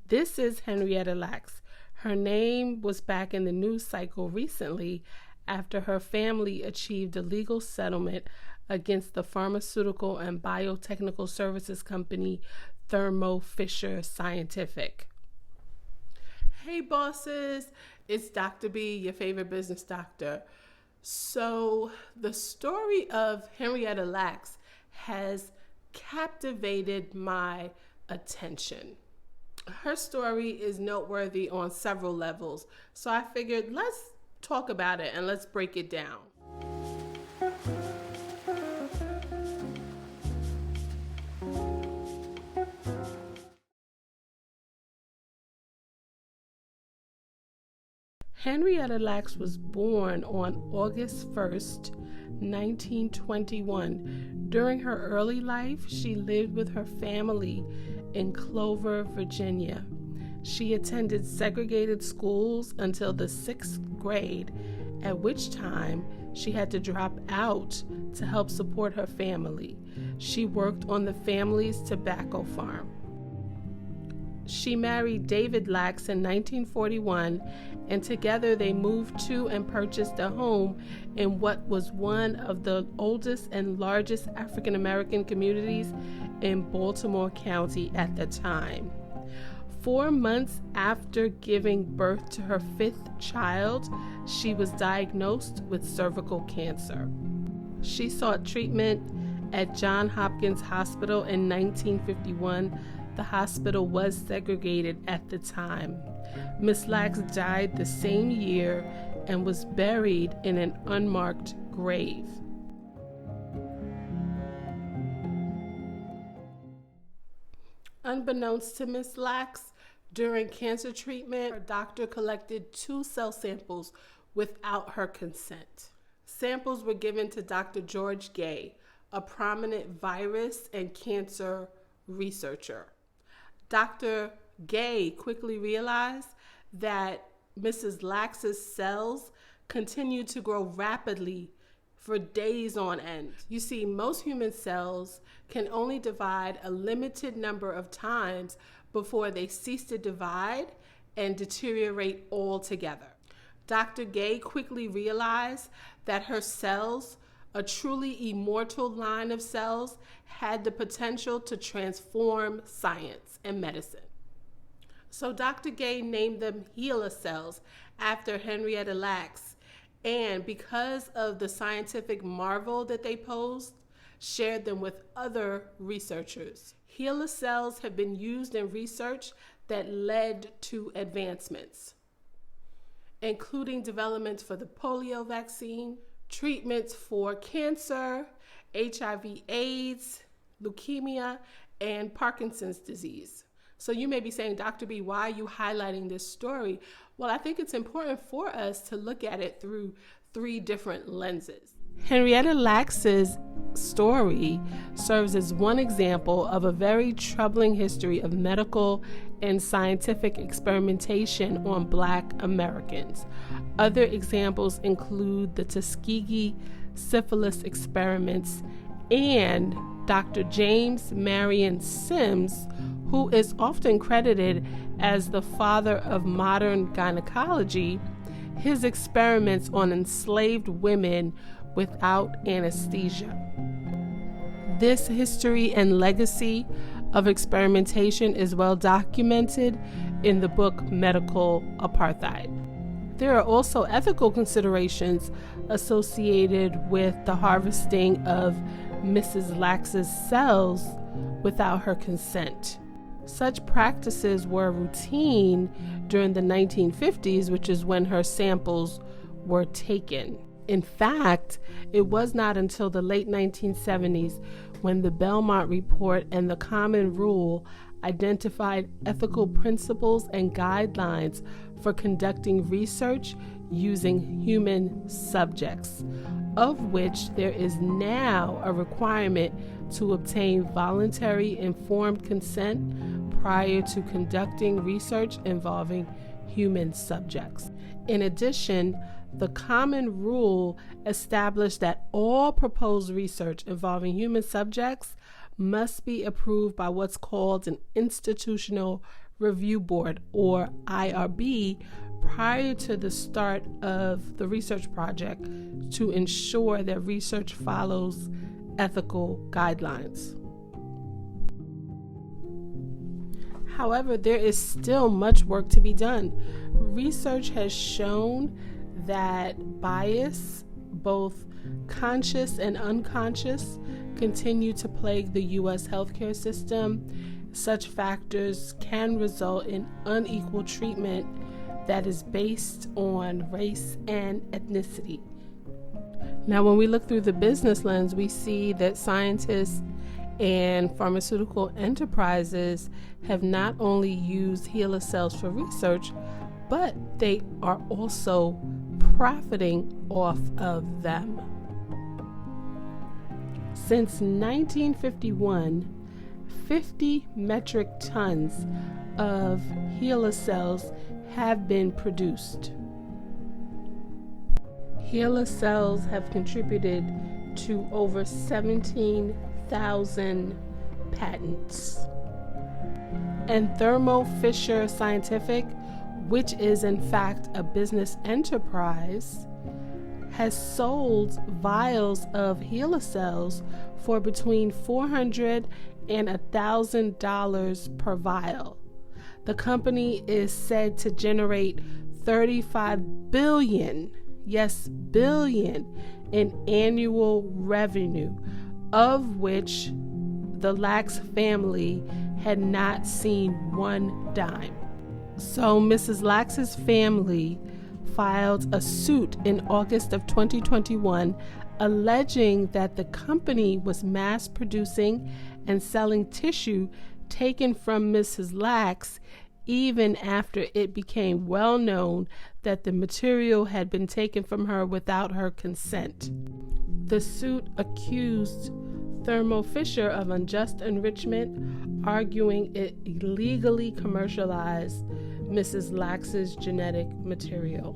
This is Henrietta Lacks. Her name was back in the news cycle recently after her family achieved a legal settlement against the pharmaceutical and biotechnical services company Thermo Fisher Scientific. Hey bosses, it's Dr. B, your favorite business doctor. So the story of Henrietta Lacks has captivated my attention. Her story is noteworthy on several levels, so I figured let's talk about it and let's break it down. Henrietta Lacks was born on August 1st, 1921. During her early life, she lived with her family in Clover, Virginia. She attended segregated schools until the 6th grade, at which time she had to drop out to help support her family. She worked on the family's tobacco farm. She married David Lacks in 1941, and together they moved to and purchased a home in what was one of the oldest and largest African American communities in Baltimore County at the time. 4 months after giving birth to her 5th child, she was diagnosed with cervical cancer. She sought treatment at Johns Hopkins Hospital in 1951. The hospital was segregated at the time. Miss Lacks died the same year and was buried in an unmarked grave. Unbeknownst to Miss Lacks, during cancer treatment, her doctor collected 2 cell samples without her consent. Samples were given to Dr. George Gay, a prominent virus and cancer researcher. Dr. Gay quickly realized that Mrs. Lacks's cells continued to grow rapidly for days on end. You see, most human cells can only divide a limited number of times before they cease to divide and deteriorate altogether. Dr. Gay quickly realized that her cells, a truly immortal line of cells, had the potential to transform science and medicine. So Dr. Gay named them HeLa cells after Henrietta Lacks, and because of the scientific marvel that they posed, shared them with other researchers. HeLa cells have been used in research that led to advancements, including developments for the polio vaccine, treatments for cancer, HIV/AIDS, leukemia, and Parkinson's disease. So you may be saying, Dr. B, why are you highlighting this story? Well, I think it's important for us to look at it through 3 different lenses. Henrietta Lacks' story serves as one example of a very troubling history of medical and scientific experimentation on Black Americans. Other examples include the Tuskegee syphilis experiments and Dr. James Marion Sims, who is often credited as the father of modern gynecology, his experiments on enslaved women without anesthesia. This history and legacy of experimentation is well documented in the book Medical Apartheid. There are also ethical considerations associated with the harvesting of Mrs. Lacks's cells without her consent. Such practices were routine during the 1950s, which is when her samples were taken. In fact, it was not until the late 1970s when the Belmont Report and the Common Rule identified ethical principles and guidelines for conducting research using human subjects, of which there is now a requirement to obtain voluntary informed consent prior to conducting research involving human subjects. In addition, the Common Rule established that all proposed research involving human subjects must be approved by what's called an institutional Review Board, or IRB, prior to the start of the research project to ensure that research follows ethical guidelines. However, there is still much work to be done. Research has shown that bias, both conscious and unconscious, continue to plague the U.S. healthcare system. Such factors can result in unequal treatment that is based on race and ethnicity. Now, when we look through the business lens, we see that scientists and pharmaceutical enterprises have not only used HeLa cells for research, but they are also profiting off of them. Since 1951, 50 metric tons of HeLa cells have been produced. HeLa cells have contributed to over 17,000 patents. And Thermo Fisher Scientific, which is in fact a business enterprise, has sold vials of HeLa cells for between $400 and $1,000 per vial. The company is said to generate $35 billion, yes, billion, in annual revenue, of which the Lacks family had not seen one dime. So Mrs. Lacks's family filed a suit in August of 2021 alleging that the company was mass producing and selling tissue taken from Mrs. Lacks even after it became well known that the material had been taken from her without her consent. The suit accused Thermo Fisher of unjust enrichment, arguing it illegally commercialized Mrs. Lacks's genetic material.